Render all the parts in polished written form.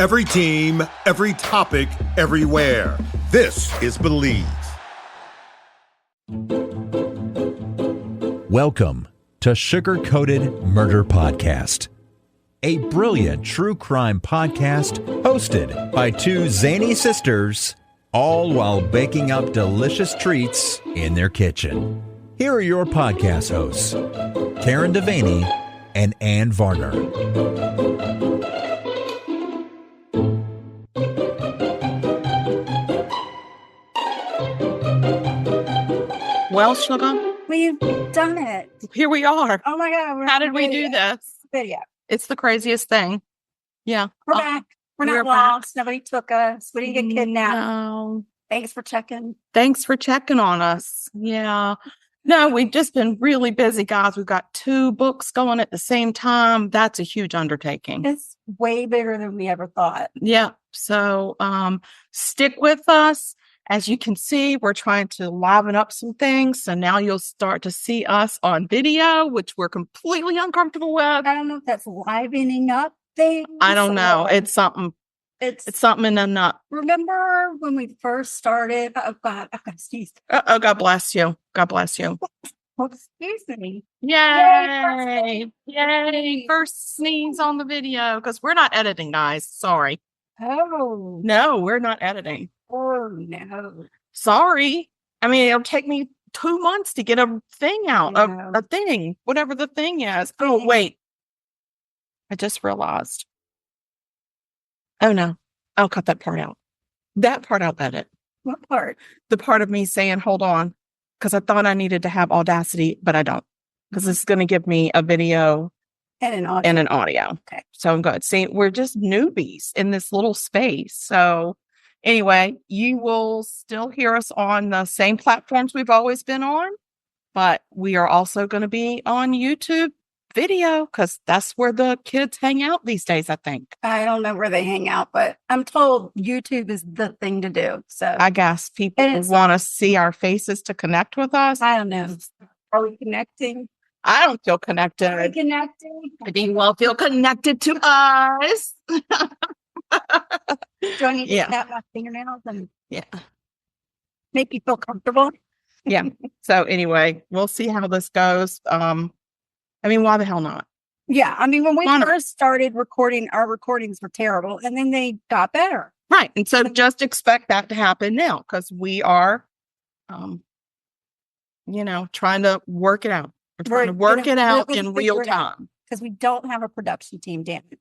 Every team, every topic, everywhere. This is Believe. Welcome to Sugar Coated Murder Podcast, a brilliant true crime podcast hosted by two zany sisters, all while baking up delicious treats in their kitchen. Here are your podcast hosts, Karen Devaney and Ann Varner. Well, Sugar, we've done it. Here we are. Oh my God. How did we do this? Video. It's the craziest thing. Yeah. We're back. We're not lost. Nobody took us. We didn't get kidnapped. No. Thanks for checking. Thanks for checking on us. Yeah. No, we've just been really busy, guys. We've got 2 books going at the same time. That's a huge undertaking. It's way bigger than we ever thought. Yeah. So stick with us. As you can see, we're trying to liven up some things. So now you'll start to see us on video, which we're completely uncomfortable with. I don't know if that's livening up things. I don't know. It's something. It's something in the nut. Remember when we first started? Oh God, I've got to sneeze. Oh, God bless you. God bless you. Oh, excuse me. Yay! Yay! First sneeze on the video because we're not editing, guys. Sorry. Oh. No, we're not editing. Oh, no. Sorry. I mean, it'll take me 2 months to get a thing out, a thing, whatever the thing is. Oh, wait. I just realized. Oh, no. I'll cut that part out. That part I'll edit. What part? The part of me saying, hold on, because I thought I needed to have Audacity, but I don't, because this is going to give me a video and an audio. Okay. So I'm good. See, we're just newbies in this little space. So anyway, you will still hear us on the same platforms we've always been on, but we are also going to be on YouTube video because that's where the kids hang out these days, I think. I don't know where they hang out, but I'm told YouTube is the thing to do. So I guess people want to see our faces to connect with us. I don't know. Are we connecting? I don't feel connected. Are we connecting? I think we'll feel connected to us. Do I need to snap my fingernails and make you feel comfortable? Yeah. So anyway, we'll see how this goes. I mean, why the hell not? Yeah. I mean, when we first started recording, our recordings were terrible and then they got better. Right. And so just expect that to happen now because we are, trying to work it out. We're trying to work it out in real time. Because we don't have a production team, damn it.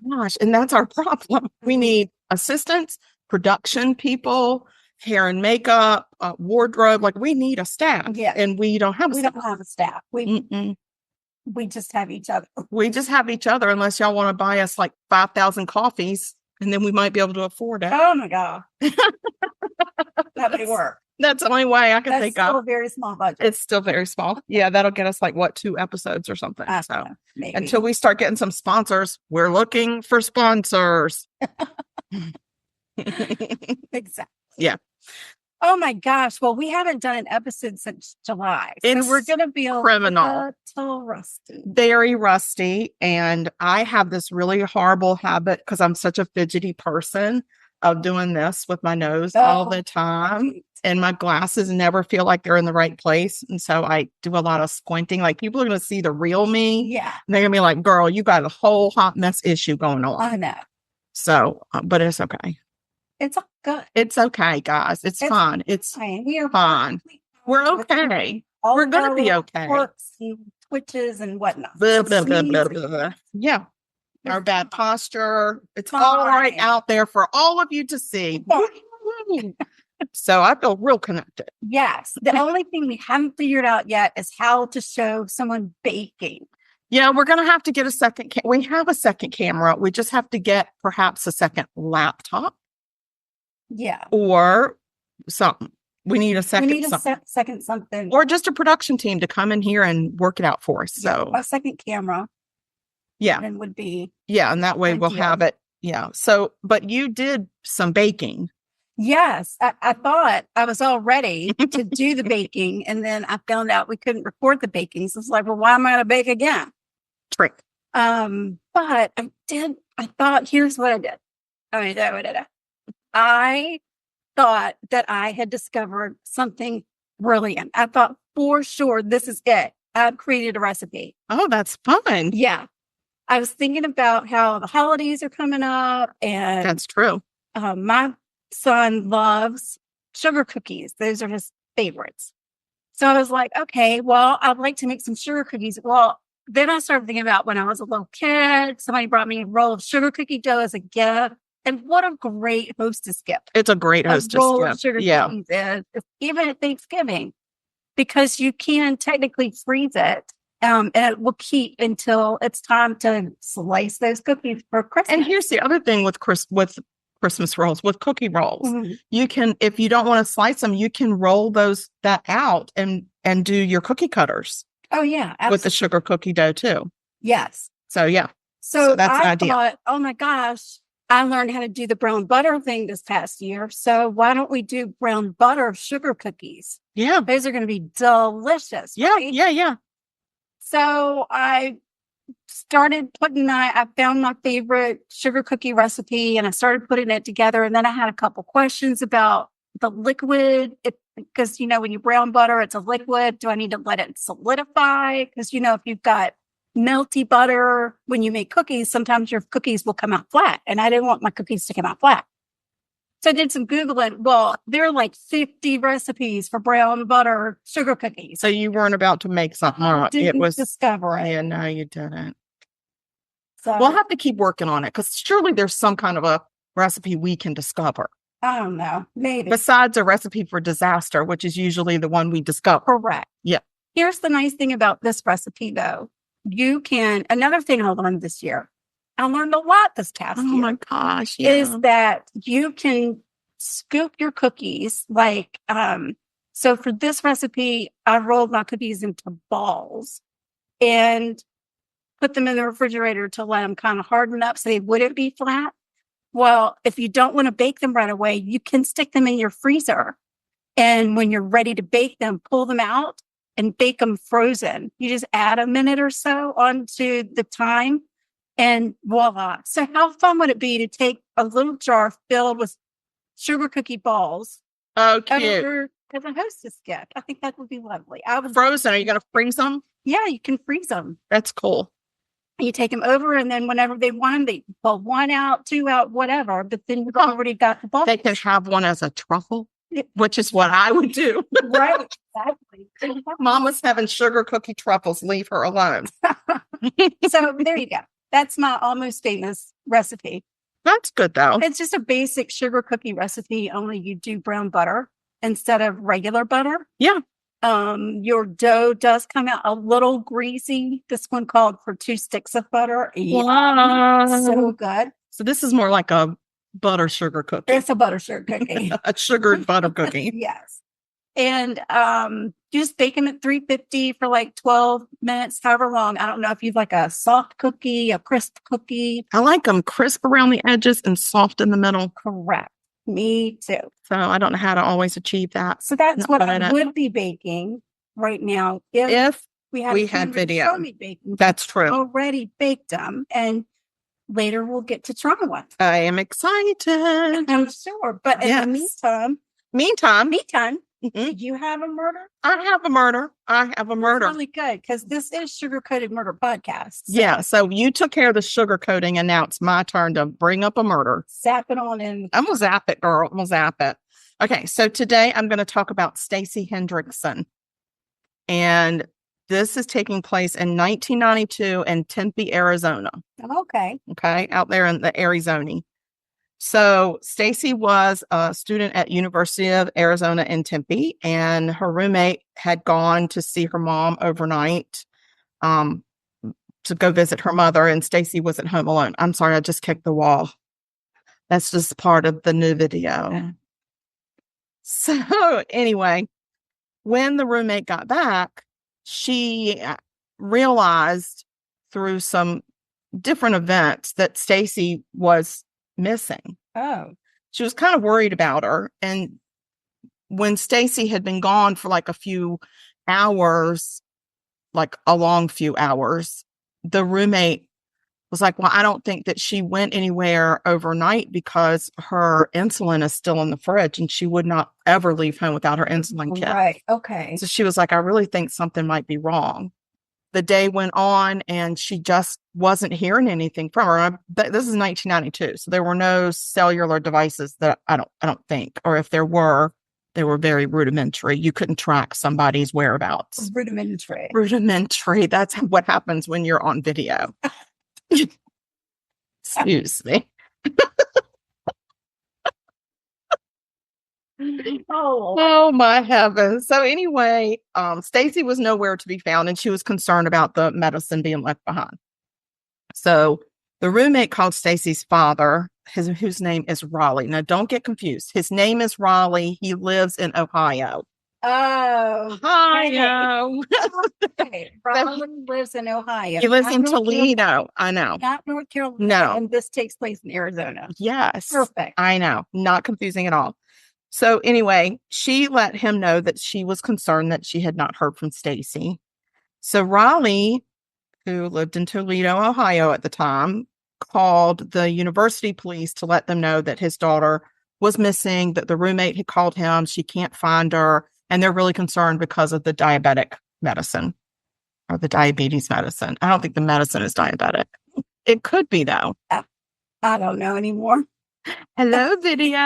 Gosh, and that's our problem. We need assistants, production people, hair and makeup, wardrobe. Like we need a staff. Yeah. And we don't have a staff. We don't have a staff. We just have each other. We just have each other unless y'all want to buy us like 5,000 coffees and then we might be able to afford it. Oh my God. That would work. That's the only way I can think of. That's still a very small budget. It's still very small. Yeah, that'll get us like 2 episodes or something. So maybe. Until we start getting some sponsors, we're looking for sponsors. Exactly. Yeah. Oh my gosh. Well, we haven't done an episode since July. So we're going to be criminal. Little rusty. Very rusty. And I have this really horrible habit because I'm such a fidgety person of doing this with my nose all the time. And my glasses never feel like they're in the right place. And so I do a lot of squinting. Like people are going to see the real me. Yeah. And they're going to be like, girl, you got a whole hot mess issue going on. I know. So, but it's okay. It's all good. It's okay, guys. It's fine. It's fine. We are fine. We're okay. We're going to be okay. Quirks and twitches and whatnot. Blah, blah, blah, blah, blah. Yeah. Our bad posture. It's all right out there for all of you to see. So I feel real connected. Yes. The only thing we haven't figured out yet is how to show someone baking. Yeah, we're going to have to get a second. We have a second camera. We just have to get perhaps a second laptop. Yeah. Or something. We need a second. We need a second something. Or just a production team to come in here and work it out for us. So a second camera. Yeah. And would be. Yeah. And that way we'll have it. Yeah. So, but you did some baking. Yes. I thought I was all ready to do the baking. And then I found out we couldn't record the baking. So it's like, well, why am I going to bake again? Trick. But I thought, here's what I did. I thought that I had discovered something brilliant. I thought for sure this is it. I've created a recipe. Oh, that's fun. Yeah. I was thinking about how the holidays are coming up, and That's true. my son loves sugar cookies. Those are his favorites. So I was like, okay, well, I'd like to make some sugar cookies. Well, then I started thinking about when I was a little kid, somebody brought me a roll of sugar cookie dough as a gift. And what a great hostess gift. It's a great A hostess roll of gift. sugar Yeah. cookies is, even at Thanksgiving, because you can technically freeze it. And it will keep until it's time to slice those cookies for Christmas. And here's the other thing with Christmas rolls, with cookie rolls. Mhm. You can, if you don't want to slice them, you can roll that out and do your cookie cutters Oh, yeah. with Absolutely. the sugar cookie dough too. Yes. So yeah. So that's an I idea. thought, oh my gosh, I learned how to do the brown butter thing this past year. So why don't we do brown butter sugar cookies? Yeah. Those are going to be delicious. Yeah. Right? Yeah. So I started I found my favorite sugar cookie recipe and I started putting it together. And then I had a couple questions about the liquid. Because, when you brown butter, it's a liquid. Do I need to let it solidify? Because, if you've got melty butter, when you make cookies, sometimes your cookies will come out flat. And I didn't want my cookies to come out flat. So I did some Googling. Well, there are like 50 recipes for brown butter sugar cookies. So you weren't about to make something up. Didn't It was discover it. Yeah, no, you didn't. So We'll have to keep working on it because surely there's some kind of a recipe we can discover I don't know. Maybe. besides a recipe for disaster, which is usually the one we discover. Correct. Yeah. Here's the nice thing about this recipe, though. Another thing I learned this year, I learned a lot this past Oh year, my gosh. is that you can scoop your cookies so for this recipe, I rolled my cookies into balls and put them in the refrigerator to let them kind of harden up so they wouldn't be flat. Well, if you don't want to bake them right away, you can stick them in your freezer. And when you're ready to bake them, pull them out and bake them frozen. You just add a minute or so onto the time and voila. So how fun would it be to take a little jar filled with sugar cookie balls Oh, cute. over as a hostess gift? I think that would be lovely. Frozen. Are you going to freeze them? Yeah, you can freeze them. That's cool. You take them over, and then whenever they want them, they pull one out, two out, whatever. But then you've already got the ball. They can have one as a truffle, which is what I would do. Right, exactly. Mama's having sugar cookie truffles. Leave her alone. So there you go. That's my almost famous recipe. That's good though. It's just a basic sugar cookie recipe, only you do brown butter instead of regular butter. Yeah. Your dough does come out a little greasy. This one called for 2 sticks of butter. Wow. So good. So this is more like a butter sugar cookie. It's a butter sugar cookie. A sugared butter cookie. Yes. And you just bake them at 350 for like 12 minutes, however long. I don't know if you'd like a soft cookie, a crisp cookie. I like them crisp around the edges and soft in the middle. Correct. Me too. So I don't know how to always achieve that. So that's Not what bad I at it. would be baking right now If we had, we a had camera to video. show me baking. that's true. Already baked them, and later we'll get to try one. I am excited. I'm sure. But in the Yes. meantime, Mhm. do you have a murder? I have a murder. Really good, because this is Sugar Coated Murder Podcast. So Yeah. So you took care of the sugar coating, and now it's my turn to bring up a murder. zap it on in. I'm gonna zap it, girl. I'm gonna zap it. Okay. So today I'm going to talk about Stacy Hendrickson. And this is taking place in 1992 in Tempe, Arizona. Okay. Okay. Out there in the Arizona. So Stacy was a student at University of Arizona in Tempe, and her roommate had gone to see her mom overnight to go visit her mother, and Stacy was at home alone. I'm sorry, I just kicked the wall. That's just part of the new video. Yeah. So anyway, when the roommate got back, she realized through some different events that Stacy was missing. Oh. She was kind of worried about her. And when Stacy had been gone for like a few hours, like a long few hours, the roommate was like, well, I don't think that she went anywhere overnight because her insulin is still in the fridge and she would not ever leave home without her insulin kit. Right. Okay. So she was like, I really think something might be wrong. The day went on and she just wasn't hearing anything from her. This is 1992. So there were no cellular devices that I don't think, or if there were, they were very rudimentary. You couldn't track somebody's whereabouts. Rudimentary. Rudimentary. That's what happens when you're on video. Excuse me. Oh my heavens. So anyway, Stacy was nowhere to be found and she was concerned about the medicine being left behind. So the roommate called Stacy's father, whose name is Raleigh. Now don't get confused. His name is Raleigh. He lives in Ohio. Oh, Ohio. okay. Raleigh lives in Ohio. He lives in Toledo. I know. Not North Carolina. No. And this takes place in Arizona. Yes. Perfect. I know. Not confusing at all. So anyway, she let him know that she was concerned that she had not heard from Stacy. So Raleigh, who lived in Toledo, Ohio at the time, called the university police to let them know that his daughter was missing, that the roommate had called him, she can't find her, and they're really concerned because of the diabetic medicine or the diabetes medicine. I don't think the medicine is diabetic. It could be, though. I don't know anymore. Hello, video.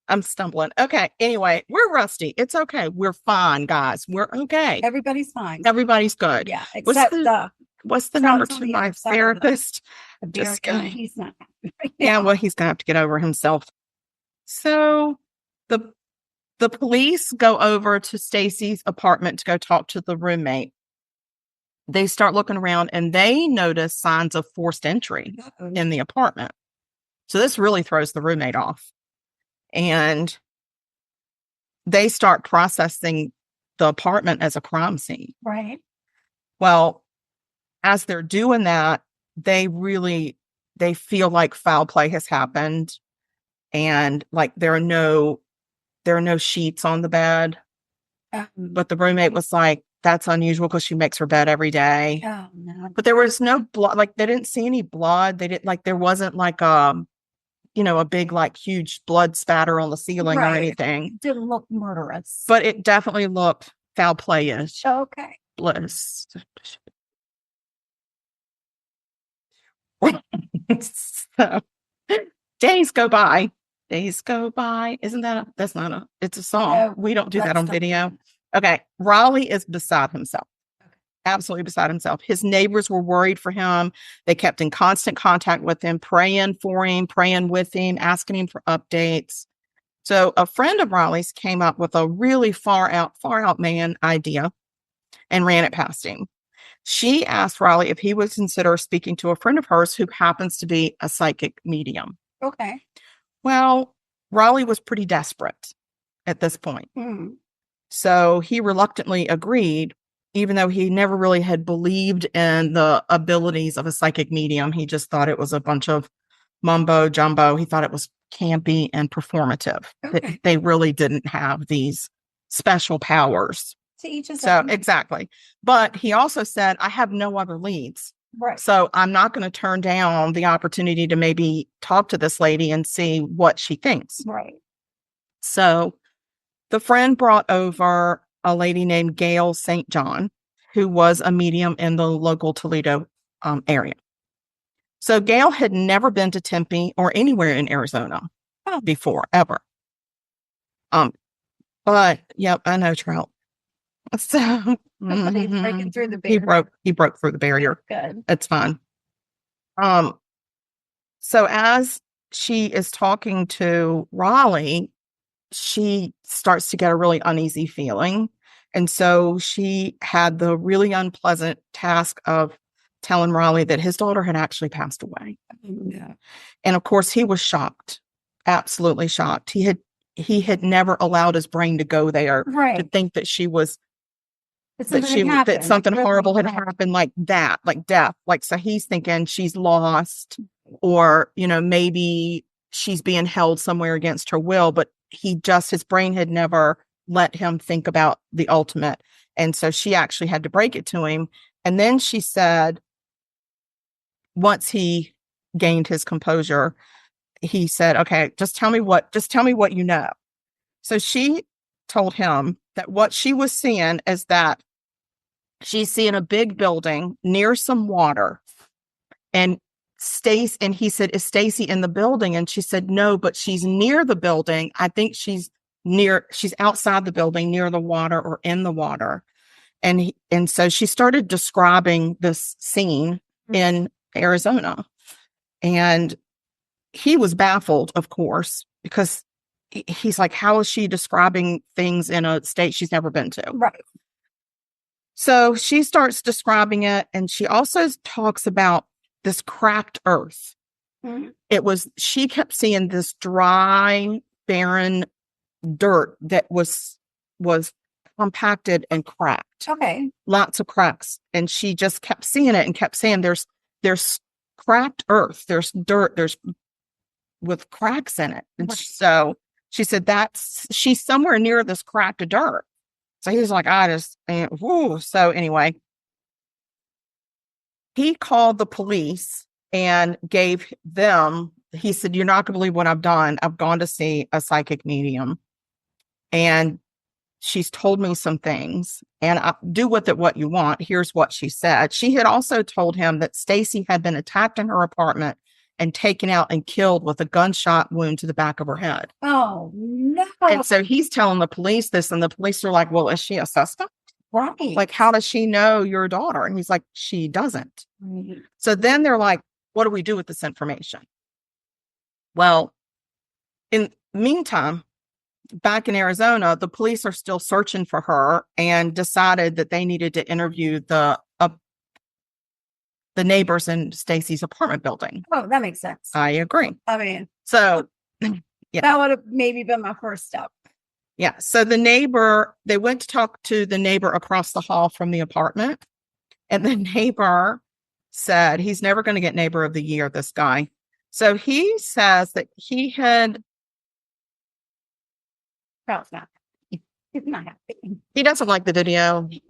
I'm stumbling. Okay. Anyway, we're rusty. It's okay. We're fine, guys. We're okay. Everybody's fine. Everybody's good. Yeah. Except what's the number to my therapist? Just kidding. He's not. Yeah. Well, he's gonna have to get over himself. So the police go over to Stacy's apartment to go talk to the roommate. They start looking around and they notice signs of forced entry in the apartment. So this really throws the roommate off. And they start processing the apartment as a crime scene. Right. Well, as they're doing that, they feel like foul play has happened. And like there are no sheets on the bed. But the roommate was like, that's unusual because she makes her bed every day. Oh no. But there was no blood, like they didn't see any blood. They didn't there wasn't like a big like huge blood spatter on the ceiling or anything. It didn't look murderous. But it definitely looked foul play-ish. Okay. Bliss. So days go by. Days go by. Isn't that it's a song. No, we don't do that on video. Okay. Raleigh is beside himself. Absolutely beside himself. His neighbors were worried for him. They kept in constant contact with him, praying for him, praying with him, asking him for updates. So a friend of Raleigh's came up with a really far out man idea and ran it past him. She asked Raleigh if he would consider speaking to a friend of hers who happens to be a psychic medium. Okay. Well, Raleigh was pretty desperate at this point. So he reluctantly agreed, even though he never really had believed in the abilities of a psychic medium. He just thought it was a bunch of mumbo jumbo. He thought it was campy and performative. Okay. They really didn't have these special powers. To each his So own. exactly. But he also said, I have no other leads. Right. So I'm not going to turn down the opportunity to maybe talk to this lady and see what she thinks. Right. So the friend brought over a lady named Gail St. John, who was a medium in the local Toledo area. So Gail had never been to Tempe or anywhere in Arizona before, ever. But yep, I know Trout. So He's breaking through the barrier. he broke through the barrier. Good. It's fine. So as she is talking to Raleigh, she starts to get a really uneasy feeling. And so she had the really unpleasant task of telling Raleigh that his daughter had actually passed away. Yeah. And of course, he was shocked, absolutely shocked. He had never allowed his brain to go there to think that she was that something horrible had happened like that, like death. Like, so he's thinking she's lost or, maybe she's being held somewhere against her will, but his brain had never let him think about the ultimate. And so she actually had to break it to him And then she said, once he gained his composure, he said, okay, just tell me what you know. So she told him that what she was seeing is that she's seeing a big building near some water. And he said, is Stacy in the building? And she said, no, but she's near the building. I think she's outside the building near the water or in the water. And so she started describing this scene in Arizona. And he was baffled, of course, because he's like, how is she describing things in a state she's never been to? Right. So she starts describing it. And she also talks about this cracked earth. She kept seeing this dry, barren dirt that was compacted and cracked. Okay. Lots of cracks. And she just kept seeing it and kept saying, there's cracked earth. There's dirt. There's with cracks in it. And so she said she's somewhere near this cracked dirt. So he was like, So anyway, he called the police and gave them, he said, you're not going to believe what I've done. I've gone to see a psychic medium and she's told me some things and I do with it what you want. Here's what she said. She had also told him that Stacy had been attacked in her apartment and taken out and killed with a gunshot wound to the back of her head. Oh, no. And so he's telling the police this, and the police are like, well, is she a suspect? Right. Like, how does she know your daughter? And he's like, she doesn't. Right. So then they're like, what do we do with this information? Well, in the meantime, back in Arizona, the police are still searching for her and decided that they needed to interview the neighbors in Stacy's apartment building. Oh, that makes sense. I agree. I mean, So yeah. That would have maybe been my first step. Yeah. So they went to talk to the neighbor across the hall from the apartment. And the neighbor said he's never going to get neighbor of the year, this guy. So he says that he had. Charles not. He's not happy. He doesn't like the video. He's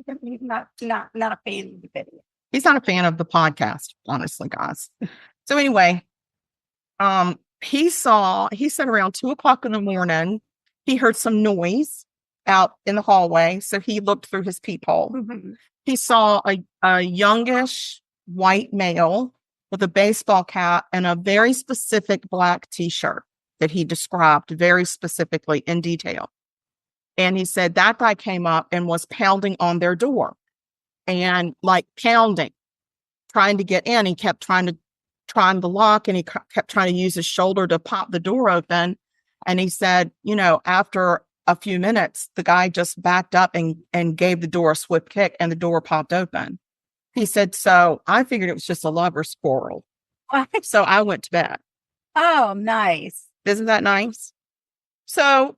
not a fan of the video. He's not a fan of the podcast, honestly, guys. So anyway, he said around 2:00 in the morning, he heard some noise out in the hallway. So he looked through his peephole. Mm-hmm. He saw a youngish white male with a baseball cap and a very specific black t-shirt that he described very specifically in detail. And he said that guy came up and was pounding on their door and like pounding, trying to get in. He kept trying the lock and he kept trying to use his shoulder to pop the door open. And he said, after a few minutes, the guy just backed up and gave the door a swift kick and the door popped open. He said, so I figured it was just a lover's quarrel. So I went to bed. Oh, nice. Isn't that nice? So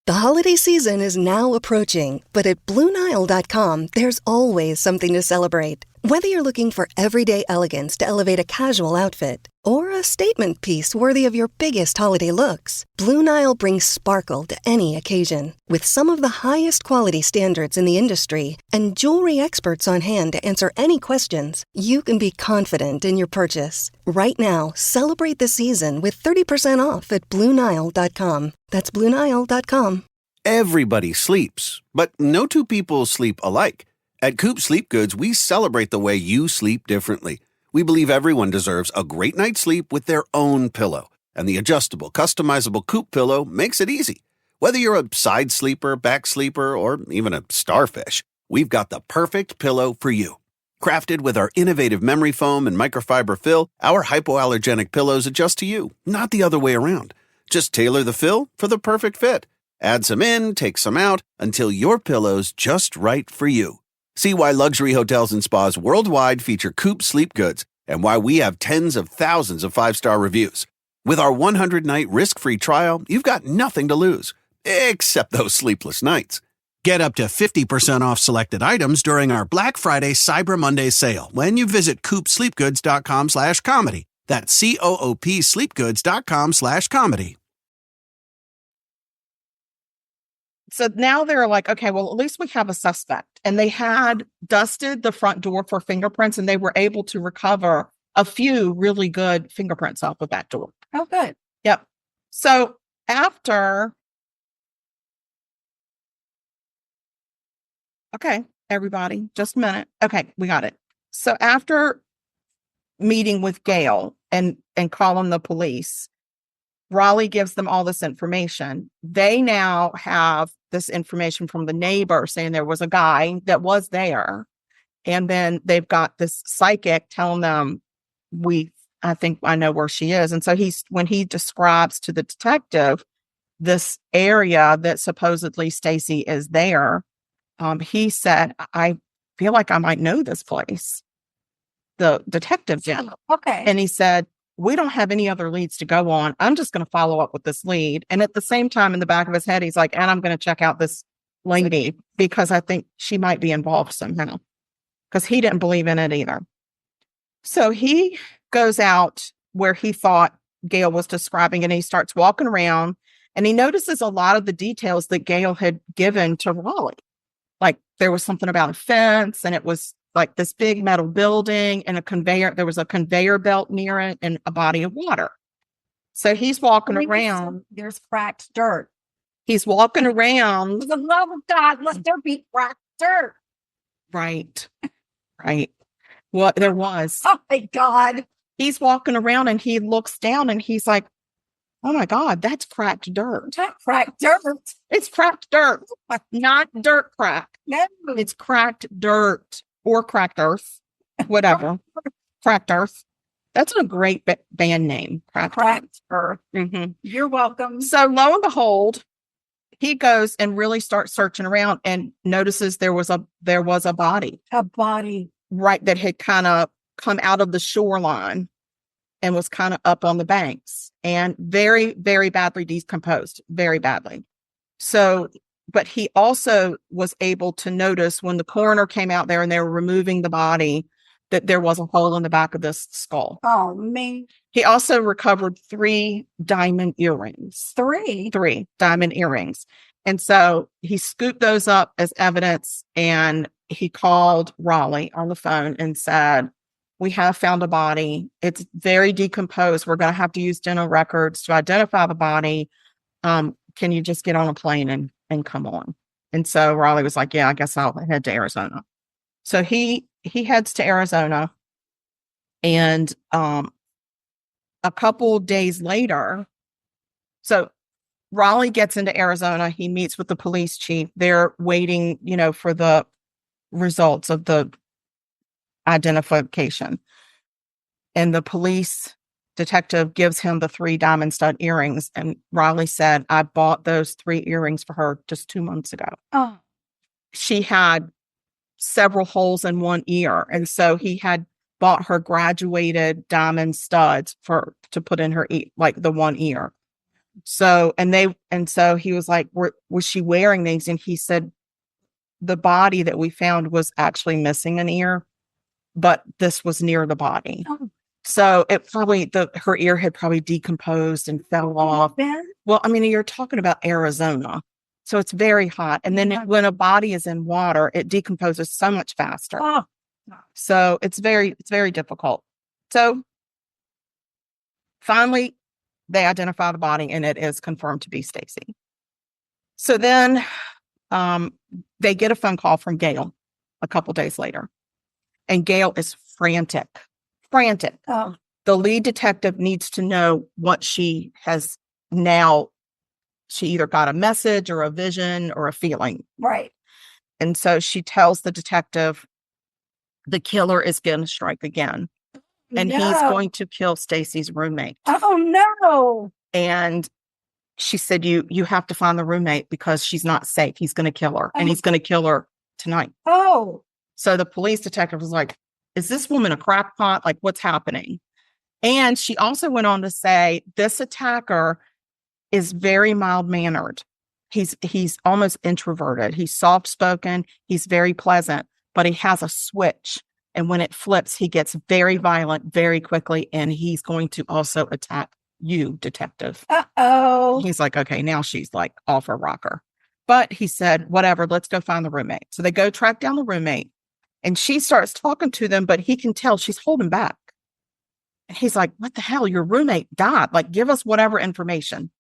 the holiday season is now approaching, but at BlueNile.com, there's always something to celebrate. Whether you're looking for everyday elegance to elevate a casual outfit or a statement piece worthy of your biggest holiday looks, Blue Nile brings sparkle to any occasion. With some of the highest quality standards in the industry and jewelry experts on hand to answer any questions, you can be confident in your purchase. Right now, celebrate the season with 30% off at BlueNile.com. That's BlueNile.com. Everybody sleeps, but no two people sleep alike. At Coop Sleep Goods, we celebrate the way you sleep differently. We believe everyone deserves a great night's sleep with their own pillow. And the adjustable, customizable Coop pillow makes it easy. Whether you're a side sleeper, back sleeper, or even a starfish, we've got the perfect pillow for you. Crafted with our innovative memory foam and microfiber fill, our hypoallergenic pillows adjust to you, not the other way around. Just tailor the fill for the perfect fit. Add some in, take some out, until your pillow's just right for you. See why luxury hotels and spas worldwide feature Coop Sleep Goods and why we have tens of thousands of 5-star reviews. With our 100-night risk-free trial, you've got nothing to lose, except those sleepless nights. Get up to 50% off selected items during our Black Friday Cyber Monday sale when you visit coopsleepgoods.com/comedy. That's COOP sleepgoods.com/comedy. So now they're like, okay, well, at least we have a suspect. And they had dusted the front door for fingerprints, and they were able to recover a few really good fingerprints off of that door. Oh, good. Yep. So after, okay, everybody, just a minute. Okay, we got it. So after meeting with Gail and calling the police, Raleigh gives them all this information. They now have this information from the neighbor saying there was a guy that was there. And then they've got this psychic telling them, I think I know where she is. And so when he describes to the detective this area that supposedly Stacy is there, he said, I feel like I might know this place. The detective did. Okay. And he said, we don't have any other leads to go on. I'm just going to follow up with this lead. And at the same time, in the back of his head, he's like, and I'm going to check out this lady because I think she might be involved somehow, because he didn't believe in it either. So he goes out where he thought Gail was describing, and he starts walking around, and he notices a lot of the details that Gail had given to Raleigh. Like there was something about a fence, and it was like this big metal building and a conveyor. There was a conveyor belt near it and a body of water. So he's walking around. There's cracked dirt. He's walking around. For the love of God, let there be cracked dirt. Right. Right. Well, there was. Oh my God. He's walking around and he looks down and he's like, oh my God, that's cracked dirt. Not cracked dirt. It's cracked dirt, not dirt crack. No. It's cracked dirt or cracked earth, whatever. Cracked earth. That's a great band name. Cracked earth. Mm-hmm. You're welcome. So lo and behold, he goes and really starts searching around and notices there was a body. A body. Right, that had kind of come out of the shoreline and was kind of up on the banks and very, very badly decomposed, very badly. So, but he also was able to notice when the coroner came out there and they were removing the body that there was a hole in the back of this skull. Oh, man. He also recovered 3 diamond earrings. 3 diamond earrings. And so he scooped those up as evidence, and he called Raleigh on the phone and said, we have found a body. It's very decomposed. We're going to have to use dental records to identify the body. Can you just get on a plane and come on? And so Raleigh was like, yeah, I guess I'll head to Arizona. So he heads to Arizona, and a couple days later, so Raleigh gets into Arizona. He meets with the police chief. They're waiting, for the results of the identification. And the police detective gives him the 3 diamond stud earrings. And Raleigh said, I bought those 3 earrings for her just 2 months ago. Oh. She had several holes in one ear. And so he had bought her graduated diamond studs to put in her like the one ear. So, so he was like, was she wearing these? And he said, the body that we found was actually missing an ear, but this was near the body. Oh. So it probably, her ear had probably decomposed and fell off. Ben? Well, I mean, you're talking about Arizona, so it's very hot. And then when a body is in water, it decomposes so much faster. Oh. So it's very difficult. So finally, they identify the body, and it is confirmed to be Stacy. So then they get a phone call from Gail a couple days later, and Gail is frantic. Oh. The lead detective needs to know what she has now. She either got a message or a vision or a feeling. Right. And so she tells the detective the killer is going to strike again. And he's going to kill Stacy's roommate. Oh, no. And she said, you have to find the roommate because she's not safe. He's going to kill her, and he's going to kill her tonight. Oh. So the police detective was like, is this woman a crackpot? Like, what's happening? And she also went on to say, this attacker is very mild-mannered. He's almost introverted. He's soft-spoken. He's very pleasant, but he has a switch. And when it flips, he gets very violent very quickly, and he's going to also attack you, detective. Uh-oh. He's like, okay, now she's like off her rocker. But he said, whatever, let's go find the roommate. So they go track down the roommate, and she starts talking to them, but he can tell she's holding back. And he's like, what the hell? Your roommate died. Like, give us whatever information.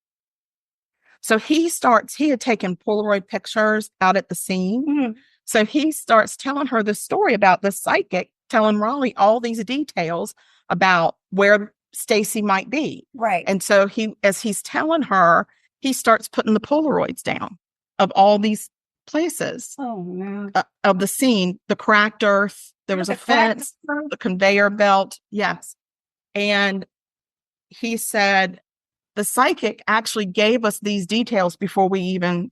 So he had taken Polaroid pictures out at the scene. Mhm. So he starts telling her the story about the psychic, telling Raleigh all these details about where Stacy might be. Right. And so as he's telling her, he starts putting the Polaroids down of all these places Oh, no. of the scene, the cracked earth, there was The a fence, cracked the conveyor belt. Yes. And he said, the psychic actually gave us these details before we even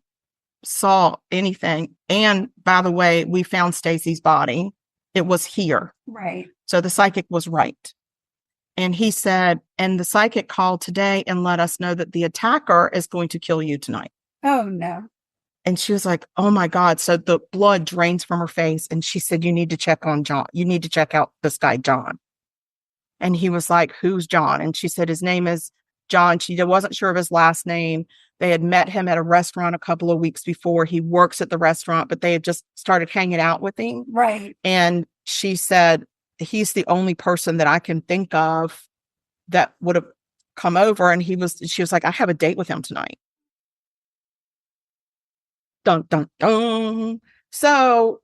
saw anything. And by the way, we found Stacy's body. It was here. Right. So the psychic was right. And he said, and the psychic called today and let us know that the attacker is going to kill you tonight. Oh, no. And she was like, oh my God. So the blood drains from her face. And she said, you need to check on John. You need to check out this guy, John. And he was like, who's John? And she said, his name is John. She wasn't sure of his last name. They had met him at a restaurant a couple of weeks before. He works at the restaurant, but they had just started hanging out with him. Right. And she said, he's the only person that I can think of that would have come over. And she was like, I have a date with him tonight. Dun, dun, dun. So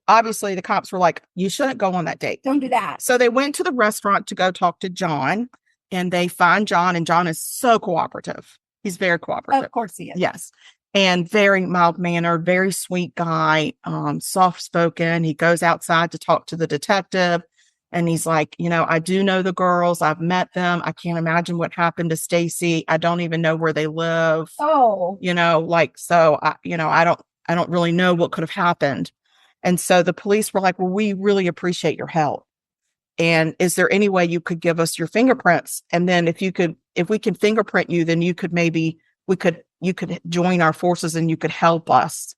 obviously the cops were like, you shouldn't go on that date. Don't do that. So they went to the restaurant to go talk to John, and they find John, and John is so cooperative. He's very cooperative. Of course he is. Yes. And very mild-mannered, very sweet guy, soft-spoken. He goes outside to talk to the detective, and he's like, I do know the girls. I've met them. I can't imagine what happened to Stacy. I don't even know where they live. Oh. So I don't really know what could have happened. And so the police were like, well, we really appreciate your help. And is there any way you could give us your fingerprints? And then if we can fingerprint you, then you could join our forces and you could help us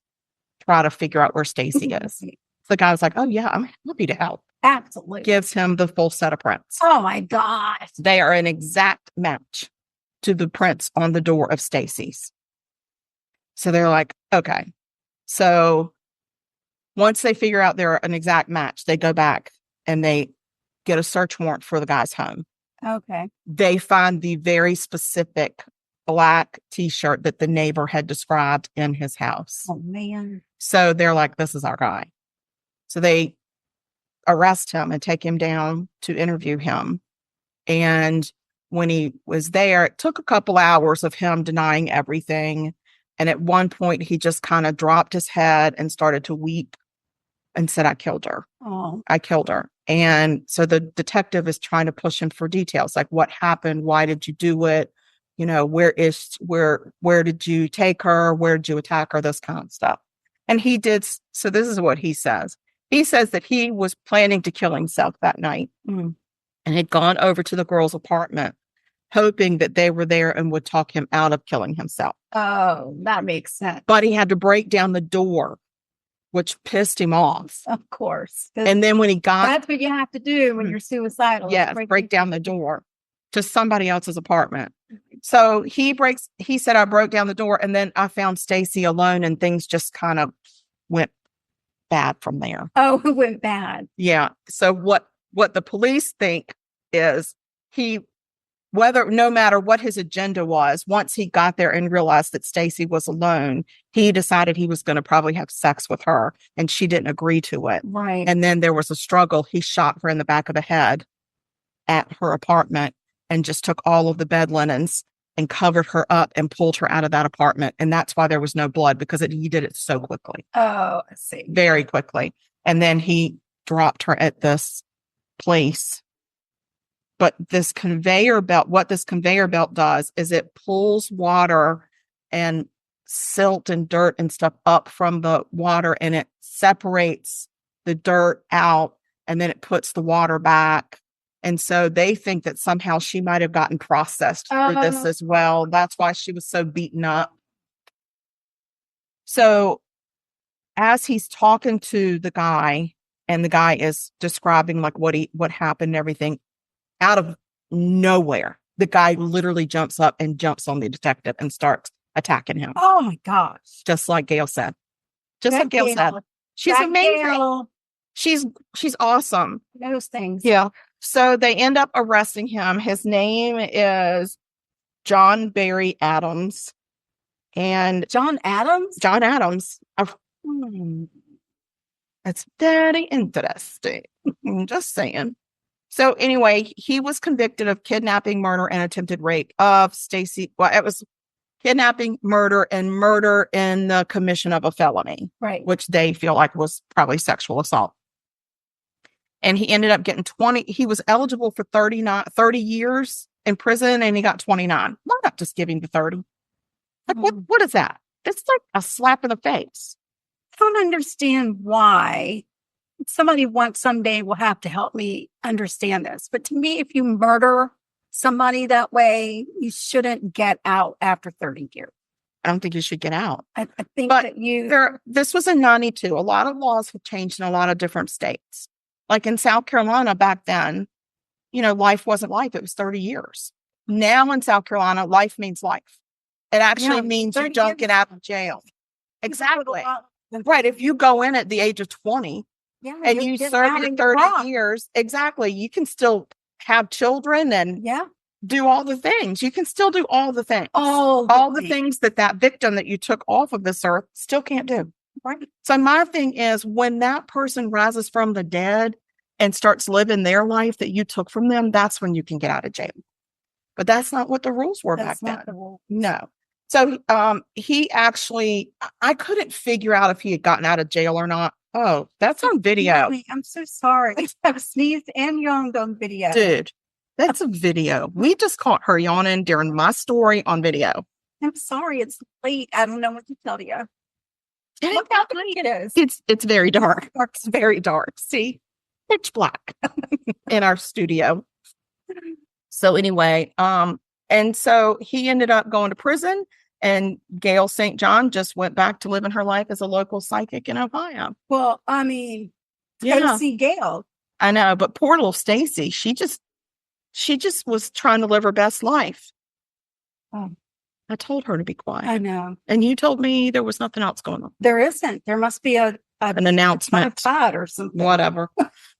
try to figure out where Stacy is. The guy was like, oh yeah, I'm happy to help. Absolutely. Gives him the full set of prints. Oh my gosh. They are an exact match to the prints on the door of Stacy's. So they're like, okay. So once they figure out they're an exact match, they go back and they get a search warrant for the guy's home. Okay. They find the very specific black t-shirt that the neighbor had described in his house. Oh man. So they're like, this is our guy. So they arrest him and take him down to interview him. And when he was there, it took a couple hours of him denying everything. And at one point, he just kind of dropped his head and started to weep and said, I killed her. Oh. I killed her. And so the detective is trying to push him for details, like what happened? Why did you do it? Where did you take her? Where did you attack her? This kind of stuff. And he did. So this is what he says. He says that he was planning to kill himself that night and had gone over to the girl's apartment, hoping that they were there and would talk him out of killing himself. Oh, that makes sense. But he had to break down the door, which pissed him off. Of course. And then when he got... That's what you have to do when you're suicidal. Yes, break down the door to somebody else's apartment. So he said, I broke down the door and then I found Stacy alone and things just kind of went bad from there. Oh, it went bad. Yeah. So what the police think is no matter what his agenda was, once he got there and realized that Stacy was alone, he decided he was going to probably have sex with her and she didn't agree to it. Right. And then there was a struggle. He shot her in the back of the head at her apartment and just took all of the bed linens and covered her up and pulled her out of that apartment. And that's why there was no blood, because he did it so quickly. Oh, I see. Very quickly. And then he dropped her at this place. But what this conveyor belt does is it pulls water and silt and dirt and stuff up from the water, and it separates the dirt out, and then it puts the water back. And so they think that somehow she might have gotten processed through this as well. That's why she was so beaten up. So as he's talking to the guy, and the guy is describing like what happened and everything, out of nowhere, the guy literally jumps up and jumps on the detective and starts attacking him, Oh my gosh. just like Gail said. Just That like Gail said. Gail. She's That amazing. Gail She's awesome. knows things. Yeah. So they end up arresting him. His name is John Barry Adams. And John Adams? John Adams. Hmm. That's very interesting. I'm just saying. So anyway, he was convicted of kidnapping, murder, and attempted rape of Stacy. Well, it was kidnapping, murder, and murder in the commission of a felony, Right. which they feel like was probably sexual assault. And he ended up getting 20. He was eligible for 30 years in prison, and he got 29. Why not just give him the 30? Like, what is that? It's like a slap in the face. I don't understand why. Somebody someday will have to help me understand this. But to me, if you murder somebody that way, you shouldn't get out after 30 years. I don't think you should get out. I think But that this was in 92. A lot of laws have changed in a lot of different states. Like in South Carolina back then, life wasn't life. It was 30 years. Now in South Carolina, life means life. It actually means you 30 don't years. get out of jail. Exactly. Right. If you go in at the age of 20 and you serve your 30 years, exactly, you can still have children and do all the things. You can still do all the things. All the things that victim that you took off of this earth still can't do. Right. So my thing is, when that person rises from the dead and starts living their life that you took from them, that's when you can get out of jail. But that's not what the rules were back then. No. So he actually, I couldn't figure out if he had gotten out of jail or not. Oh, that's on video. I'm so sorry. I've sneezed and yawned on video. Dude, that's a video. We just caught her yawning during my story on video. I'm sorry. It's late. I don't know what to tell you. Look how late it is. It's very dark. It's very dark. See? Pitch black in our studio. So anyway, and so he ended up going to prison, and Gail St. John just went back to living her life as a local psychic in Ohio. Well, I mean, go to see Gail. I know, but poor little Stacy, she just was trying to live her best life. Oh. I told her to be quiet. I know. And you told me there was nothing else going on. There isn't. There must be an announcement. Tide or something. Whatever.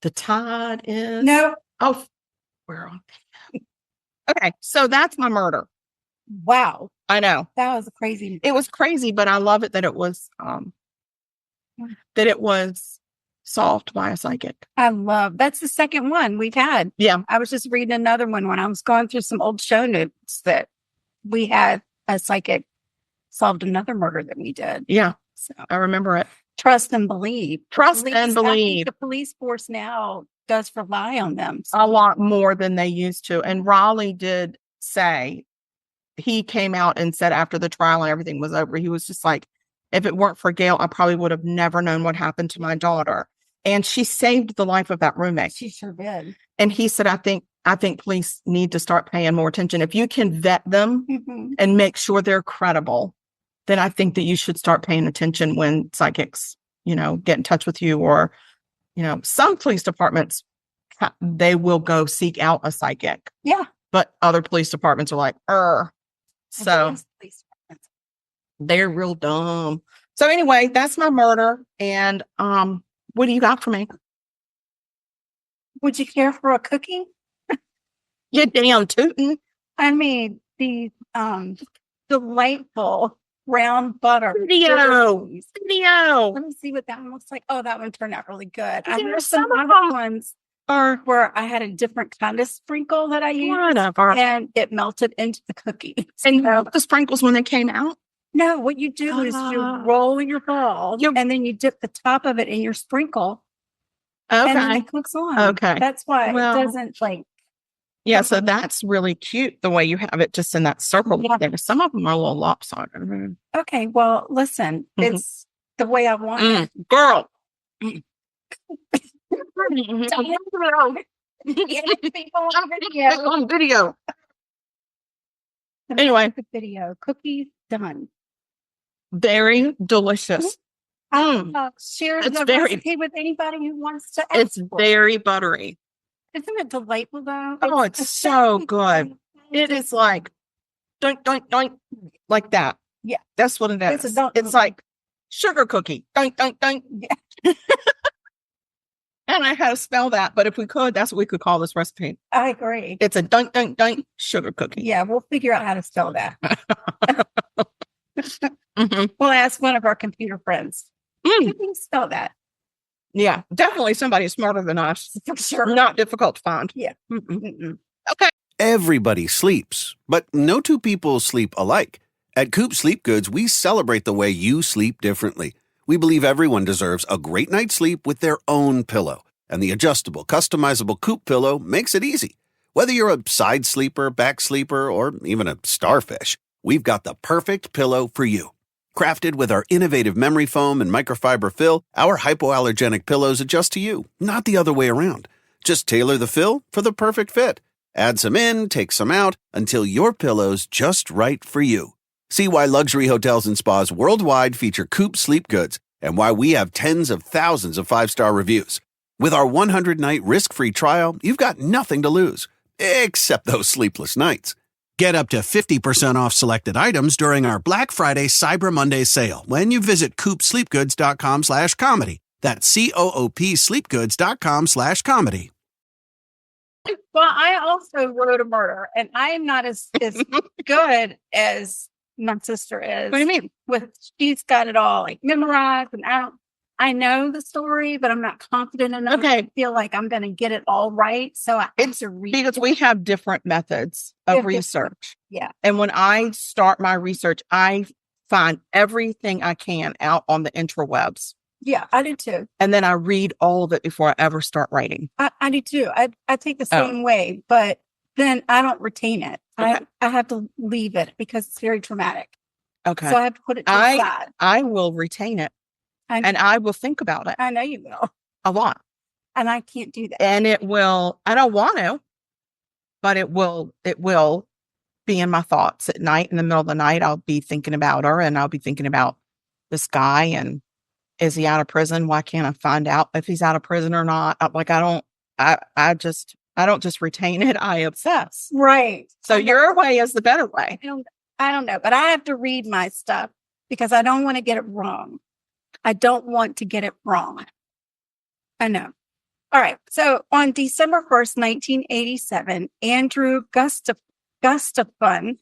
The tide is. No. Oh, we're on. Okay. So that's my murder. Wow. I know. That was crazy. It was crazy, but I love it that it was solved by a psychic. That's the second one we've had. Yeah. I was just reading another one when I was going through some old show notes that we had a psychic solved another murder that we did. Yeah. So I remember it. trust and believe. Trust Police, and believe. The police force now does rely on them. A lot more than they used to. And Raleigh did say, he came out and said after the trial and everything was over, he was just like, if it weren't for Gail, I probably would have never known what happened to my daughter. And she saved the life of that roommate. She sure did. And he said, I think police need to start paying more attention. If you can vet them and make sure they're credible, then I think that you should start paying attention when psychics, get in touch with you, or, some police departments, they will go seek out a psychic. Yeah. But other police departments are like, so they're real dumb. So anyway, that's my murder. And what do you got for me? Would you care for a cookie? You damn tootin'. I mean, the delightful brown butter. Video. Let me see what that one looks like. Oh, that one turned out really good. I know some other ones where I had a different kind of sprinkle that I used, and it melted into the cookie. And the sprinkles when they came out? No, what you do is you roll your ball, and then you dip the top of it in your sprinkle. Okay. And then it cooks on. Okay. That's why it doesn't Yeah, so that's really cute the way you have it just in that circle. There. Some of them are a little lopsided. Okay, well, listen, it's the way I want it. Girl. On video. Anyway. The video. Cookies done. Very delicious. Share the recipe with anybody who wants to ask. It's very buttery. Isn't it delightful though? It's so good. It is like doink, doink, doink, like that. Yeah. That's what it It's a is. dunk It's cookie. like sugar cookie. Dunk, dunk, dunk. Yeah. And I had to spell that, but if we could, that's what we could call this recipe. I agree. It's a dunk, dunk, dunk sugar cookie. Yeah, we'll figure out how to spell that. Mhm. We'll ask one of our computer friends. Mm. How do you spell that? Yeah, definitely somebody smarter than us. For sure. Not difficult to find. Yeah. Mm-mm. Mm-mm. Okay. Everybody sleeps, but no two people sleep alike. At Coop Sleep Goods, we celebrate the way you sleep differently. We believe everyone deserves a great night's sleep with their own pillow, and the adjustable, customizable Coop pillow makes it easy. Whether you're a side sleeper, back sleeper, or even a starfish, we've got the perfect pillow for you. Crafted with our innovative memory foam and microfiber fill, our hypoallergenic pillows adjust to you, not the other way around. Just tailor the fill for the perfect fit. Add some in, take some out, until your pillow's just right for you. See why luxury hotels and spas worldwide feature Coop Sleep Goods and why we have tens of thousands of 5-star reviews. With our 100-night risk-free trial, you've got nothing to lose, except those sleepless nights. Get up to 50% off selected items during our Black Friday Cyber Monday sale when you visit coopsleepgoods.com/comedy. That's COOP sleepgoods.com/comedy. Well, I also wrote a murder, and I am not as good as my sister is. What do you mean? She's got it all like memorized, and I know the story, but I'm not confident enough to feel like I'm going to get it all right. So I have to read Because we have different methods of research. Yeah. And when I start my research, I find everything I can out on the interwebs. Yeah, I do too. And then I read all of it before I ever start writing. I do too. I take the same way, but then I don't retain it. Okay. I have to leave it because it's very traumatic. Okay. So I have to put it to the side. I will retain it and I will think about it I know you will. a lot. And I can't do that. And it will, I don't want to, but it will be in my thoughts at night. In the middle of the night, I'll be thinking about her and I'll be thinking about this guy and is he out of prison? Why can't I find out if he's out of prison or not? I don't just retain it. I obsess. Right. So your way is the better way. I don't know, but I have to read my stuff because I don't want to get it wrong. I don't want to get it wrong. I know. All right. So on December 1st, 1987, Andrew Gustafson,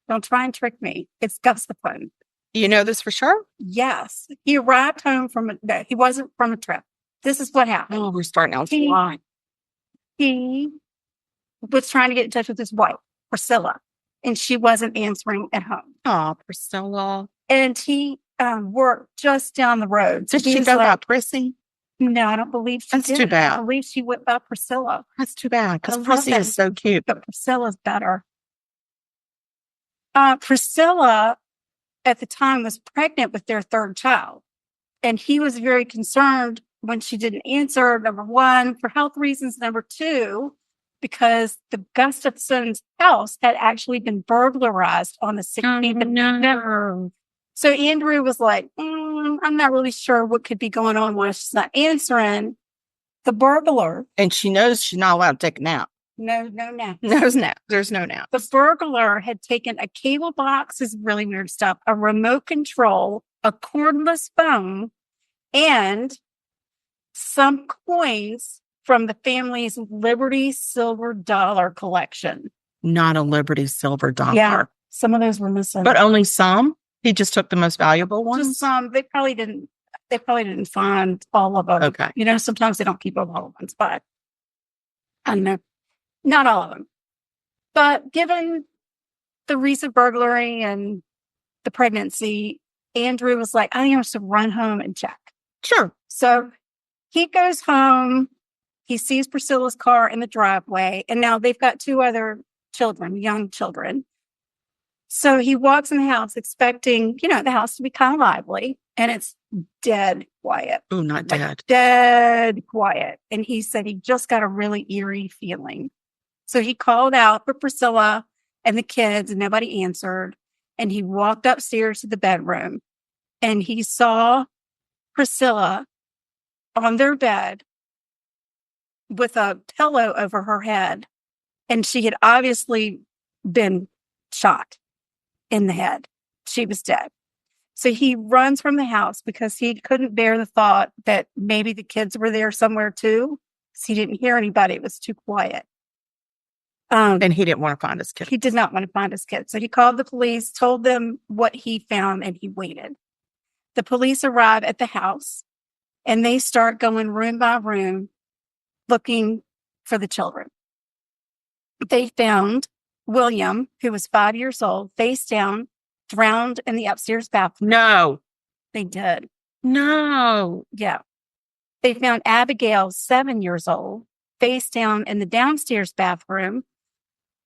don't try and trick me. It's Gustafson. You know this for sure? Yes. He arrived home he wasn't from a trip. This is what happened. Oh, we're starting out. He was trying to get in touch with his wife, Priscilla, and she wasn't answering at home. Oh, Priscilla. And he worked just down the road. Did she go by Prissy? No, I don't believe she That's did. too bad. I believe she went by Priscilla. That's too bad because I love Prissy that. is so cute. But Priscilla's better. Priscilla at the time was pregnant with their third child. And he was very concerned when she didn't answer, number one, for health reasons. Number two, because the Gustafson's house had actually been burglarized on the 16th of November. So Andrew was like, I'm not really sure what could be going on while she's not answering. The burglar. And she knows she's not allowed to take a nap. No nap. There's no nap. The burglar had taken a cable box, this is really weird stuff, a remote control, a cordless phone, and some coins from the family's Liberty silver dollar collection. Not a Liberty silver dollar. Yeah, some of those were missing. But only some? He just took the most valuable ones? Just some. They probably didn't find all of them. Okay. You know, sometimes they don't keep all the ones, but I don't know. Not all of them. But given the recent burglary and the pregnancy, Andrew was like, I think I'm supposed to run home and check. Sure. So he goes home. He sees Priscilla's car in the driveway. And now they've got two other children, young children. So he walks in the house expecting, the house to be kind of lively. And it's dead quiet. Oh, not dead. Dead quiet. And he said he just got a really eerie feeling. So he called out for Priscilla and the kids and nobody answered. And he walked upstairs to the bedroom and he saw Priscilla on their bed with a pillow over her head. And she had obviously been shot in the head. she was dead. So he runs from the house because he couldn't bear the thought that maybe the kids were there somewhere too. So he didn't hear anybody. It was too quiet. And he didn't want to find his kids. He did not want to find his kids. So he called the police, told them what he found, and he waited. The police arrive at the house, and they start going room by room looking for the children. They found William, who was 5 years old, face down, drowned in the upstairs bathroom. No. They did. No. Yeah. They found Abigail, 7 years old, face down in the downstairs bathroom.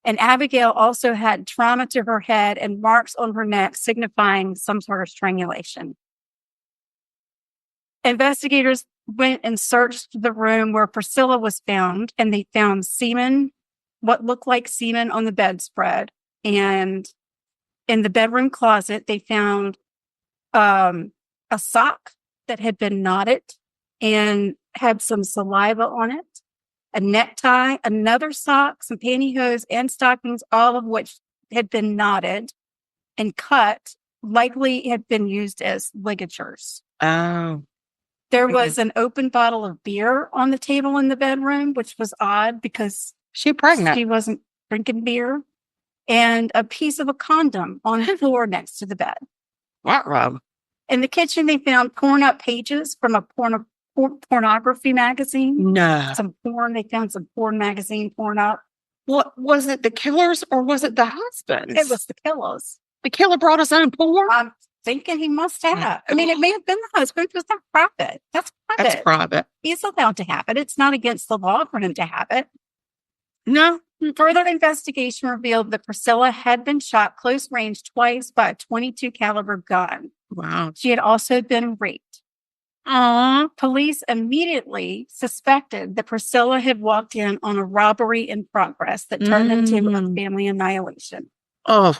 And Abigail also had trauma to her head and marks on her neck, signifying some sort of strangulation. Investigators went and searched the room where Priscilla was found, and they found semen, what looked like semen on the bedspread. And in the bedroom closet, they found a sock that had been knotted and had some saliva on it, a necktie, another sock, some pantyhose, and stockings, all of which had been knotted and cut, likely had been used as ligatures. Oh. There was an open bottle of beer on the table in the bedroom, which was odd because She pregnant. she wasn't drinking beer, and a piece of a condom on the floor next to the bed. What, Rob? In the kitchen, they found torn up pages from a pornography magazine. No. Some porn. They found some porn magazine torn up. What was it? The killers or was it the husbands? It was the killers. The killer brought his own porn. I'm thinking he must have. I mean, it may have been the husband. It was not private. That's private. That's private. He's allowed to have it. It's not against the law for him to have it. No. Further investigation revealed that Priscilla had been shot close range twice by a .22 caliber gun. Wow. She had also been raped. Police immediately suspected that Priscilla had walked in on a robbery in progress that turned into a family annihilation. Oh.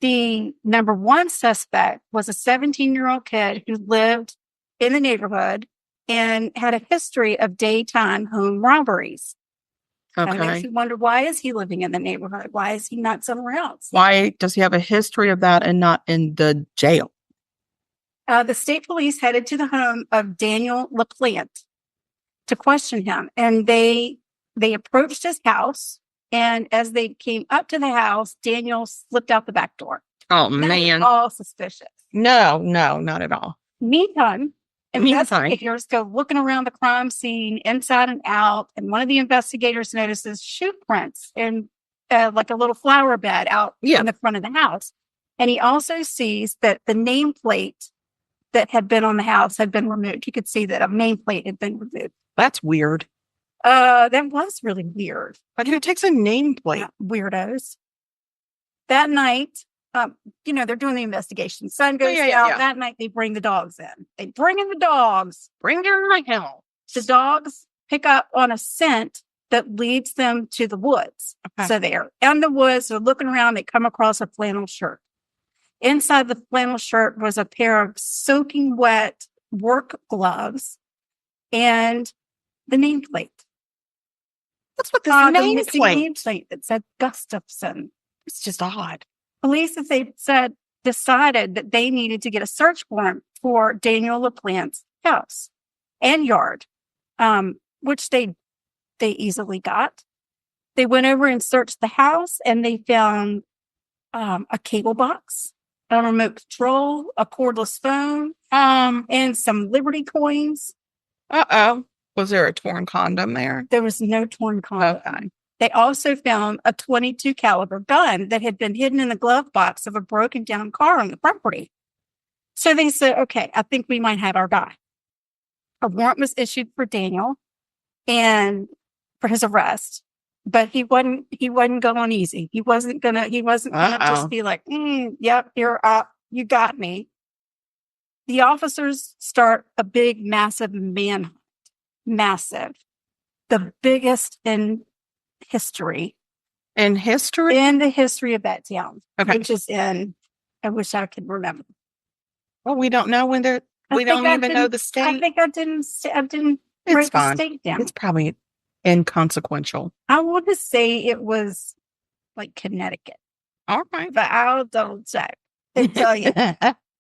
The number one suspect was a 17-year-old kid who lived in the neighborhood and had a history of daytime home robberies. That makes Okay. you wonder, why is he living in the neighborhood? Why is he not somewhere else? Why does he have a history of that and not in the jail? The state police headed to the home of Daniel LaPlante to question him, and they approached his house. And as they came up to the house, Daniel slipped out the back door. Oh, That was man. all suspicious. No, not at all. Meantime, Meantime. investigators go looking around the crime scene inside and out, and one of the investigators notices shoe prints in like a little flower bed out in the front of the house. And he also sees that the nameplate that had been on the house had been removed. You could see that a nameplate had been removed. That's weird. That was really weird. Like, who takes a nameplate? Weirdos. That night, they're doing the investigation. Sun goes down. Yeah. That night, they bring the dogs in. They bring in the dogs. Bring your my hell. The dogs pick up on a scent that leads them to the woods. Okay. So they're in the woods. They're looking around. They come across a flannel shirt. Inside the flannel shirt was a pair of soaking wet work gloves and the nameplate. What's with this The missing nameplate? nameplate that said Gustafson. It's just odd. Police, as they said, decided that they needed to get a search warrant for Daniel LaPlante's house and yard, which they easily got. They went over and searched the house, and they found a cable box, a remote control, a cordless phone, and some Liberty coins. Uh-oh. Was there a torn condom there? There was no torn condom. Okay. They also found a .22 caliber gun that had been hidden in the glove box of a broken down car on the property. So they said, okay, I think we might have our guy. A warrant was issued for Daniel and for his arrest, but he wasn't going easy. He wasn't gonna just be like, yep, you're up. You got me. The officers start a big, massive manhunt. Massive. The biggest in history. In history? In the history of that town. Okay. Which is I wish I could remember. Well, we don't know when they're, we don't even know the state. I think I didn't It's write the fine. state down. It's probably inconsequential. I want to say it was like Connecticut, All right. but I'll double check. I tell you.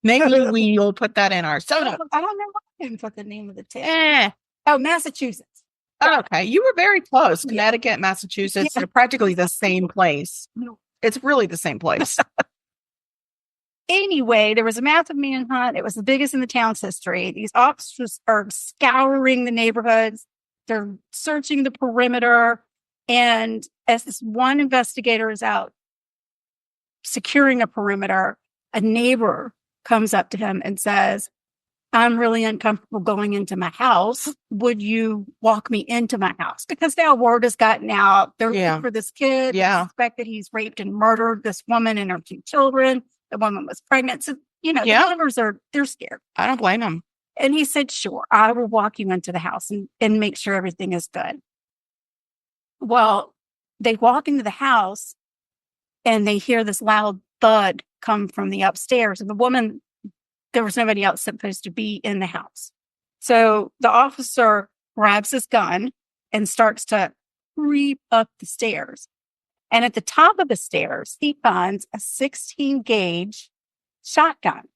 Maybe we'll put that in our soda. I don't know why I didn't put the name of the town. Eh. Oh, Massachusetts. Okay, you were very close. Yeah. Connecticut, Massachusetts, Yeah. they're practically the same place. No. It's really the same place. Anyway, there was a massive manhunt. It was the biggest in the town's history. These officers are scouring the neighborhoods. They're searching the perimeter. And as this one investigator is out securing a perimeter, a neighbor comes up to him and says, I'm really uncomfortable going into my house. Would you walk me into my house? Because now word has gotten out. They're looking for this kid. Yeah. They suspect that he's raped and murdered this woman and her 2 children. The woman was pregnant. So, the neighbors they're scared. I don't blame them. And he said, sure, I will walk you into the house and make sure everything is good. Well, they walk into the house and they hear this loud thud come from the upstairs. And the woman, there was nobody else supposed to be in the house. So the officer grabs his gun and starts to creep up the stairs. And at the top of the stairs, he finds a 16 gauge shotgun.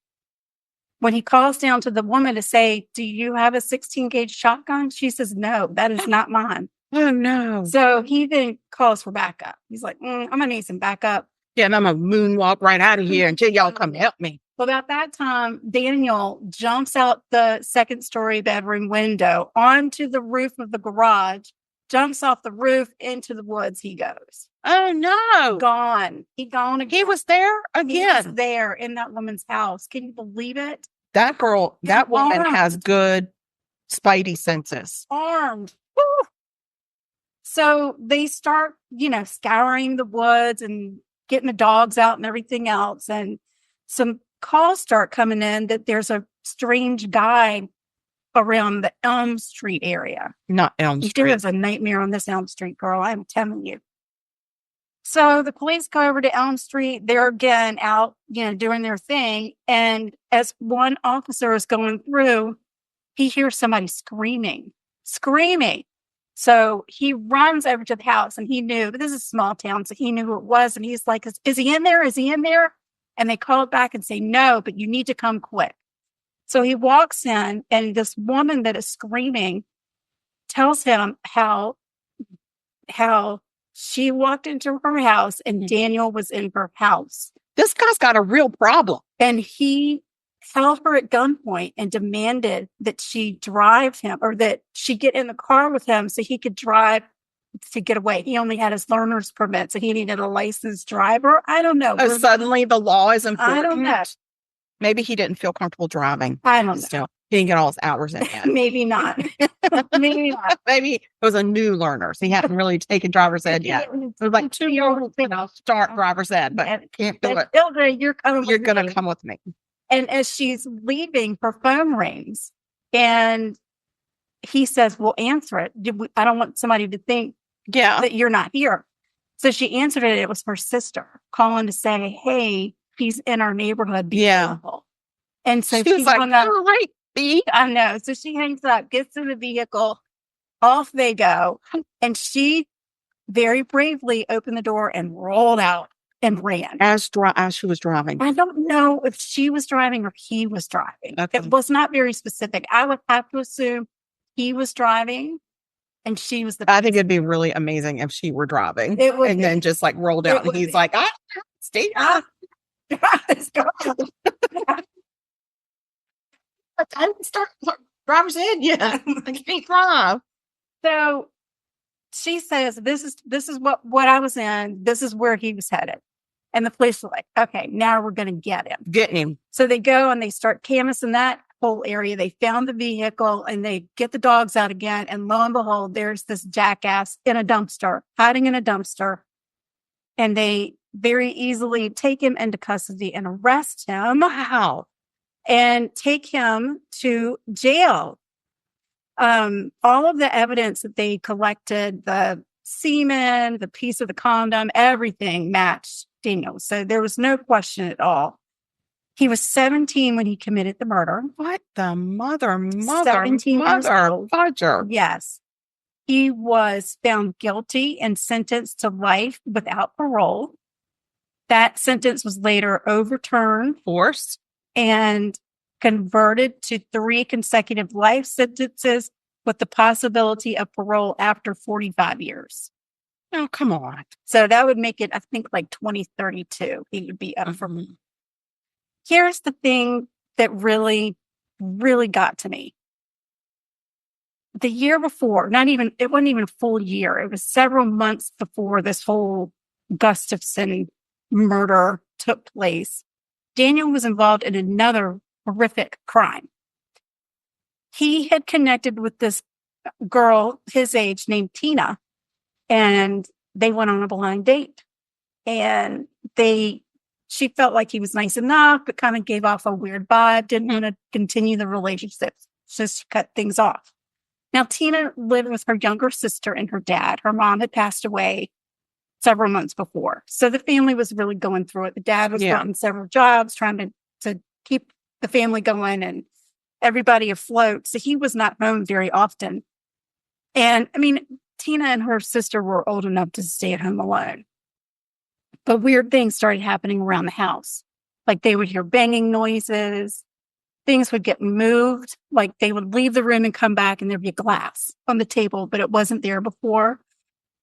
When he calls down to the woman to say, do you have a 16 gauge shotgun? She says, no, that is not mine. Oh, no. So he then calls for backup. He's like, I'm going to need some backup. Yeah, and I'm going to moonwalk right out of here until y'all come help me. Well, about that time, Daniel jumps out the 2nd-story bedroom window onto the roof of the garage, jumps off the roof into the woods. He goes. Oh, no. Gone. He gone again. He was there He again. was there in that woman's house. Can you believe it? That girl, that woman Armed. has good spidey senses. Armed. Woo! So they start, scouring the woods and getting the dogs out and everything else. And some calls start coming in that there's a strange guy around the Elm Street area. Not Elm Street. There is a nightmare on this Elm Street, girl. I'm telling you. So the police go over to Elm Street. They're again out, doing their thing. And as one officer is going through, he hears somebody screaming. So he runs over to the house and he knew, but this is a small town, so he knew who it was. And he's like, is he in there? Is he in there? And they call it back and say, no, but you need to come quick. So he walks in and this woman that is screaming tells him how she walked into her house and Daniel was in her house. This guy's got a real problem. And he held her at gunpoint and demanded that she drive him or that she get in the car with him so he could drive to get away. He only had his learner's permit, so he needed a licensed driver. I don't know. Suddenly the law is important. I don't know. Maybe he didn't feel comfortable driving. I don't know. Still, he didn't get all his hours in yet. Maybe not. Maybe not. Maybe it was a new learner, so he hadn't really taken driver's ed yet. It was like 2 years, start driver's ed, but can't do it. Ilda, you're going to come with me. And as she's leaving, her phone rings and he says, well, answer it. I don't want somebody to think that you're not here. So she answered it. It was her sister calling to say, hey, he's in our neighborhood. Be careful. And so she was like, all right, B. I know. So she hangs up, gets in the vehicle, off they go. And she very bravely opened the door and rolled out and ran. As she was driving. I don't know if she was driving or he was driving. Okay. It was not very specific. I would have to assume he was driving and she was I think it'd be really amazing if she were driving. It would and then just like rolled out and he's like, stay up. I didn't start driver's ed yet. I can't drive. So she says, this is what I was in. This is where he was headed. And the police are like, okay, now we're going to get him. Getting him. So they go and they start canvassing that whole area. They found the vehicle and they get the dogs out again. And lo and behold, there's this jackass in a dumpster, hiding in a dumpster. And they very easily take him into custody and arrest him. Wow. And take him to jail. All of the evidence that they collected, the semen, the piece of the condom, everything matched Daniel. So there was no question at all. He was 17 when he committed the murder. What the mother, 17 years old. Fudger. Yes. He was found guilty and sentenced to life without parole. That sentence was later overturned Forced. and converted to 3 consecutive life sentences with the possibility of parole after 45 years. Oh, come on. So that would make it, I think, like 2032. He would be up for. Mhm. Here's the thing that really, really got to me. The year before, it wasn't even a full year. It was several months before this whole Gustafson murder took place. Daniel was involved in another horrific crime. He had connected with this girl his age named Tina, and they went on a blind date. And she felt like he was nice enough, but kind of gave off a weird vibe, didn't want to continue the relationship, just cut things off. Now, Tina lived with her younger sister and her dad. Her mom had passed away several months before. So the family was really going through it. The dad was working several jobs, trying to keep the family going and everybody afloat. So he was not home very often. And I mean, Tina and her sister were old enough to stay at home alone. But weird things started happening around the house. Like they would hear banging noises. Things would get moved. Like they would leave the room and come back and there'd be glass on the table, but it wasn't there before.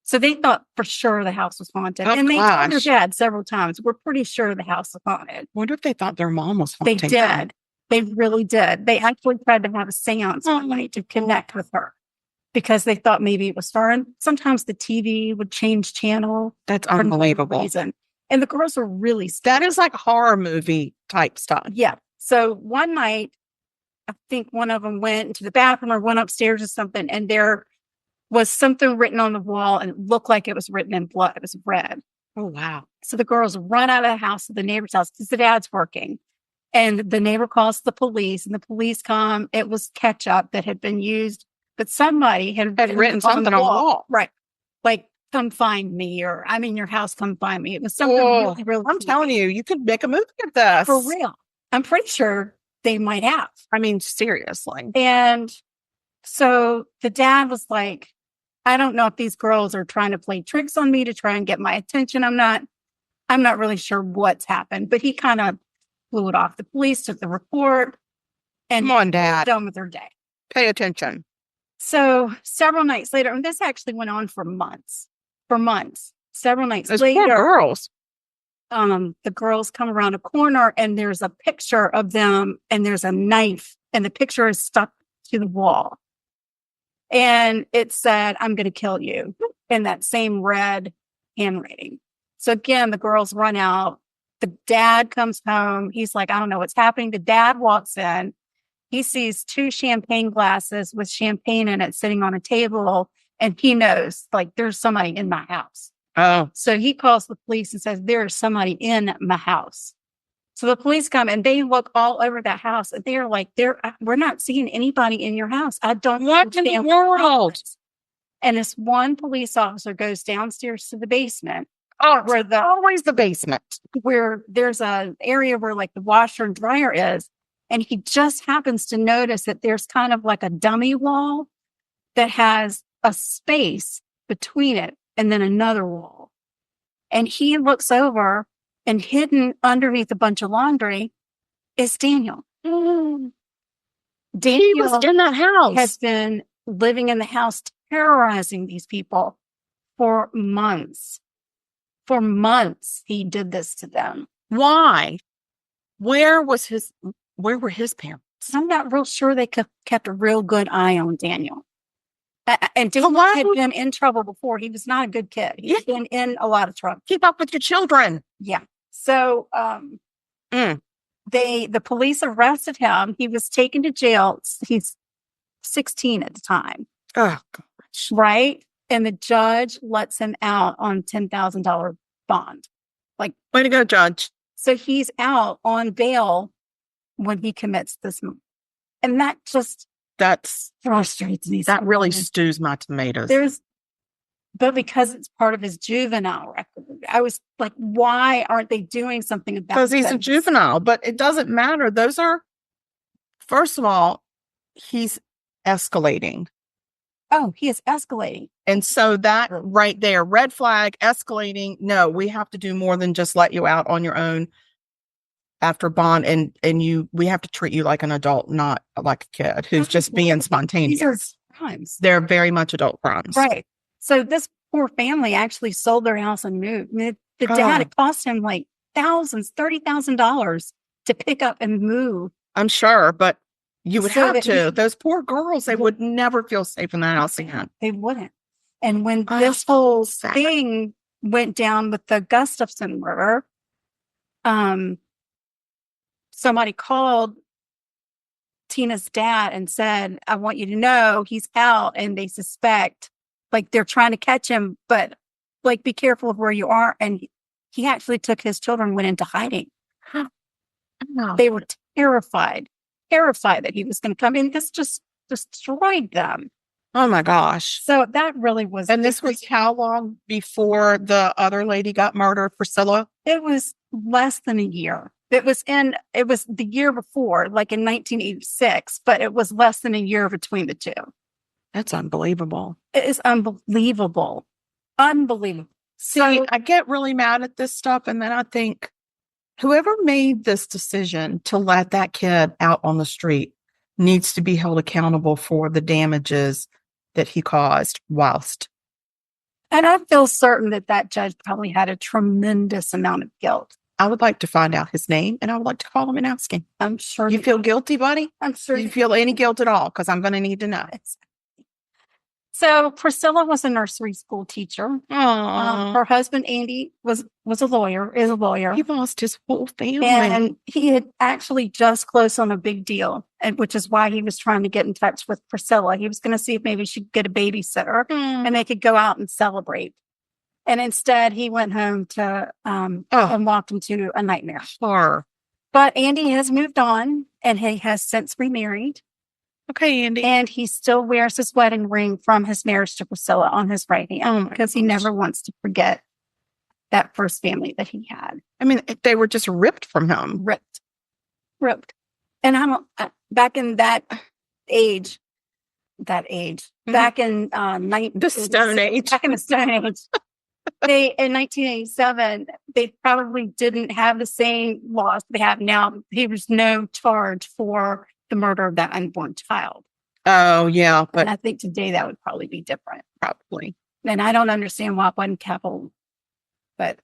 So they thought for sure the house was haunted. And they told their dad several times, we're pretty sure the house was haunted. Wonder if they thought their mom was haunting They did. They really did. They actually tried to have a seance one night to connect with her because they thought maybe it was her. And sometimes the TV would change channel. That's for no unbelievable. reason. And the girls were really scared. That is like horror movie type stuff. Yeah. So one night, I think one of them went into the bathroom or went upstairs or something, and there was something written on the wall, and it looked like it was written in blood. It was red. Oh, wow. So the girls run out of the house to the neighbor's house because the dad's working. And the neighbor calls the police, and the police come. It was ketchup that had been used, but somebody had written something on the wall. Right. Like, come find me, or I'm in your house, come find me. It was something really, really I'm telling you could make a movie of this. for real. I'm pretty sure they might have. I mean, seriously. And so the dad was like, I don't know if these girls are trying to play tricks on me to try and get my attention. I'm not really sure what's happened, but he kind of blew it off. The police took the report and Come on, Dad. done with their day. Pay attention. So several nights later, and this actually went on for months. Several nights Those later, poor girls. the girls come around a corner and there's a picture of them and there's a knife and the picture is stuck to the wall. And it said, I'm going to kill you in that same red handwriting. So again, the girls run out. The dad comes home. He's like, I don't know what's happening. The dad walks in. He sees 2 champagne glasses with champagne in it sitting on a table. And he knows, like, there's somebody in my house. Oh, So he calls the police and says, there's somebody in my house. So the police come and they look all over that house. And they're like, we're not seeing anybody in your house. I don't what in the understand world? And this one police officer goes downstairs to the basement Oh, where always the basement. where there's an area where like the washer and dryer is. And he just happens to notice that there's kind of like a dummy wall that has a space between it and then another wall. And he looks over and hidden underneath a bunch of laundry is Daniel. Daniel He was in that house. has been living in the house, terrorizing these people for months. For months, he did this to them. Why? Where were his parents? I'm not real sure they kept a real good eye on Daniel. And So Daniel why had would- been in trouble before. He was not a good kid. He's Yeah. been in a lot of trouble. Keep up with your children. Yeah. So Mm. the police arrested him. He was taken to jail. He's 16 at the time, Oh, gosh. right? And the judge lets him out on $10,000 bond. Way to go, Judge. So he's out on bail when he commits this murder. And that just That's frustrates me. that so really much. stews my tomatoes. But because it's part of his juvenile record, I was like, why aren't they doing something about Because he's a this? juvenile, but it doesn't matter. Those are, first of all, he's escalating. Oh, he is escalating. And so that right there, red flag, escalating. No, we have to do more than just let you out on your own after bond. And we have to treat you like an adult, not like a kid who's just being spontaneous. These are crimes. They're very much adult crimes. Right. So this poor family actually sold their house and moved. I mean, the dad, it cost him like thousands, $30,000 to pick up and move. I'm sure, but you would So have that to. Those poor girls, they would never feel safe in that house again. They wouldn't. And when this whole thing went down with the Gustafson murder, somebody called Tina's dad and said, I want you to know he's out and they suspect, like they're trying to catch him, but like be careful of where you are. And he actually took his children, went into hiding. They were terrified that he was going to come in. This just destroyed them. Oh my gosh. So that really was. And this was how long before the other lady got murdered, Priscilla? It was less than a year. It was the year before, like in 1986, but it was less than a year between the two. That's unbelievable. It is unbelievable. Unbelievable. See, I get really mad at this stuff. And then I think whoever made this decision to let that kid out on the street needs to be held accountable for the damages that he caused whilst. And I feel certain that judge probably had a tremendous amount of guilt. I would like to find out his name and I would like to call him and ask him. I'm sure. You feel guilty, buddy? I'm sure. Do you feel any guilt at all? Because I'm going to need to know. So Priscilla was a nursery school teacher. Her husband, Andy, is a lawyer. He lost his whole family. And he had actually just closed on a big deal, and which is why he was trying to get in touch with Priscilla. He was going to see if maybe she could get a babysitter and they could go out and celebrate. And instead, he went home to and walked into a nightmare. Sure. But Andy has moved on, and he has since remarried. Okay, Andy. And he still wears his wedding ring from his marriage to Priscilla on his right hand because he never wants to forget that first family that he had. I mean, they were just ripped from him. Ripped. And I'm back in that age, back in the Stone Age. Back in the Stone Age. In 1987, they probably didn't have the same laws they have now. There was no charge for the murder of that unborn child. Oh, yeah. But and I think today that would probably be different. Probably. And I don't understand why it wasn't capital, but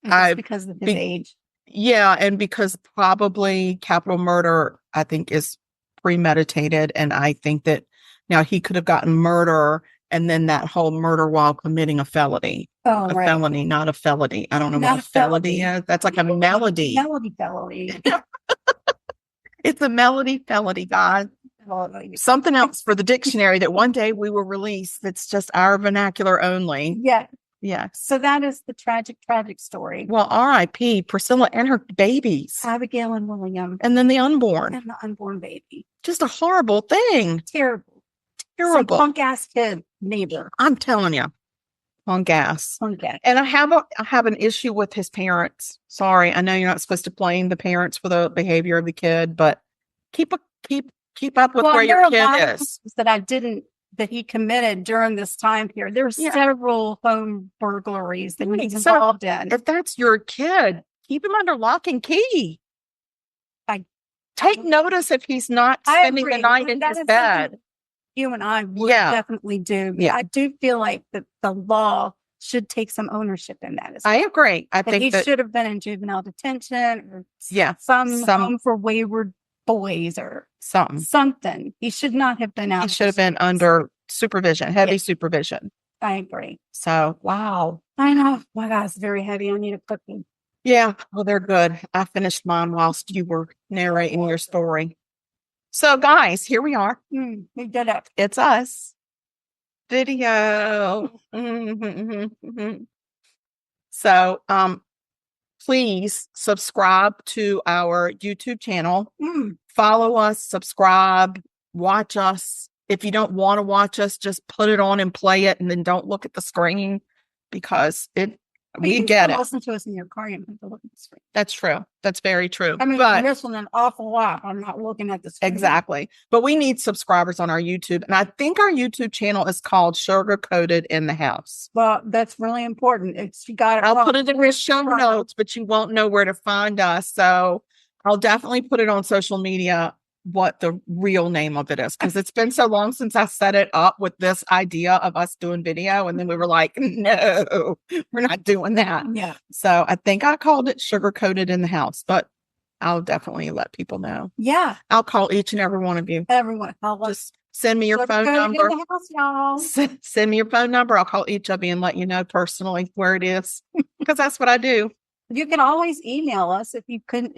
it's because of his age. Yeah. And because probably capital murder, I think, is premeditated. And I think that now he could have gotten murder and then that whole murder while committing a felony. Felony, not a felony. I don't know what a felony is. That's like a melody. Melody felony. It's a melody felony, guys. Something else for the dictionary that one day we will release that's just our vernacular only. Yeah. Yeah. So that is the tragic story. Well, R.I.P. Priscilla and her babies. Abigail and William. And then the unborn. And the unborn baby. Just a horrible thing. Terrible. Some punk ass kid neighbor. I'm telling you. On gas. And I have an issue with his parents. Sorry, I know you're not supposed to blame the parents for the behavior of the kid, but keep up with where your kid is. That he committed during this time period. There were several home burglaries that he's involved in. If that's your kid, keep him under lock and key. Take notice if he's not spending the night in his bed. You and I would definitely do. Yeah. I do feel like that the law should take some ownership in that. I agree. I think he should have been in juvenile detention or some home for wayward boys or something. He should not have been out. He should have been under supervision, heavy supervision. I agree. So, wow. I know. My God, it's very heavy. I need a cookie. Yeah. Well, they're good. I finished mine whilst you were narrating your story. So, guys, here we are. We did it. It's us. Video. So, please subscribe to our YouTube channel. Follow us, subscribe, watch us. If you don't want to watch us, just put it on and play it and then don't look at the screen because We can get still it. Listen to us in your car. You don't have to look at the screen. That's true. That's very true. I mean, but I'm missing an awful lot. I'm not looking at the screen. exactly. But we need subscribers on our YouTube. And I think our YouTube channel is called Sugar Coated in the House. Well, that's really important. It's you got it. I'll wrong. put it in the show notes, but you won't know where to find us. So I'll definitely put it on social media what the real name of it is, because it's been so long since I set it up with this idea of us doing video. And then we were like, no, we're not doing that. Yeah. So I think I called it Sugar Coated in the House, but I'll definitely let people know. Yeah. I'll call each and every one of you. Everyone. I'll Just send me your Sugar phone Coated number. in the house, y'all. Send me your phone number. I'll call each of you and let you know personally where it is, because that's what I do. You can always email us if you couldn't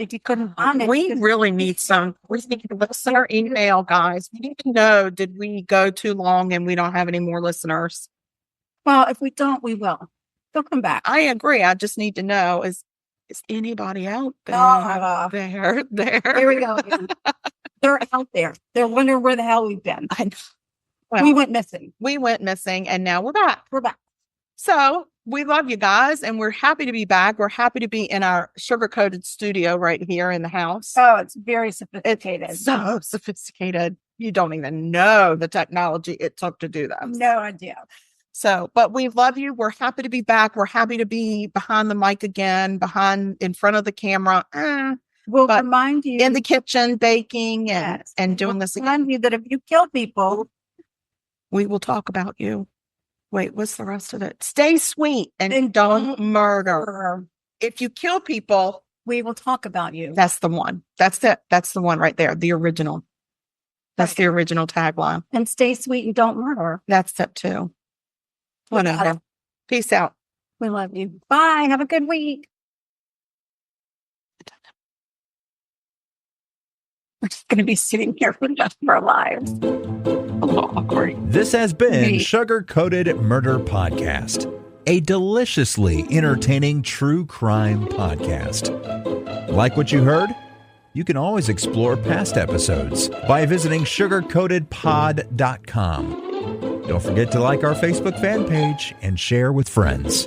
find it. We really need we need to listen our email, guys. We need to know, did we go too long and we don't have any more listeners? Well, if we don't, we will. They'll come back. I agree. I just need to know, is anybody out there? There. Here we go again. They're out there. They're wondering where the hell we've been. I know. Well, we went missing. We went missing and now we're back. We're back. So we love you guys and we're happy to be back. We're happy to be in our sugar-coated studio right here in the house. Oh, it's very sophisticated. It's so sophisticated. You don't even know the technology it took to do that. No idea. So, but we love you. We're happy to be back. We're happy to be behind the mic again, in front of the camera. We'll but remind you in the kitchen, baking and doing this. Remind you that if you kill people, we will talk about you. Wait, what's the rest of it? Stay sweet and don't murder. If you kill people, we will talk about you. That's the one. That's it. That's the one right there. The original. That's the original tagline. And stay sweet and don't murder. That's it too. Whatever. Peace out. We love you. Bye. Have a good week. We're just going to be sitting here for the rest of our lives. A little awkward. This has been Sugar Coated Murder Podcast, a deliciously entertaining true crime podcast. Like what you heard? You can always explore past episodes by visiting sugarcoatedpod.com. Don't forget to like our Facebook fan page and share with friends.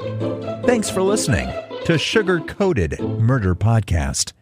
Thanks for listening to Sugar Coated Murder Podcast.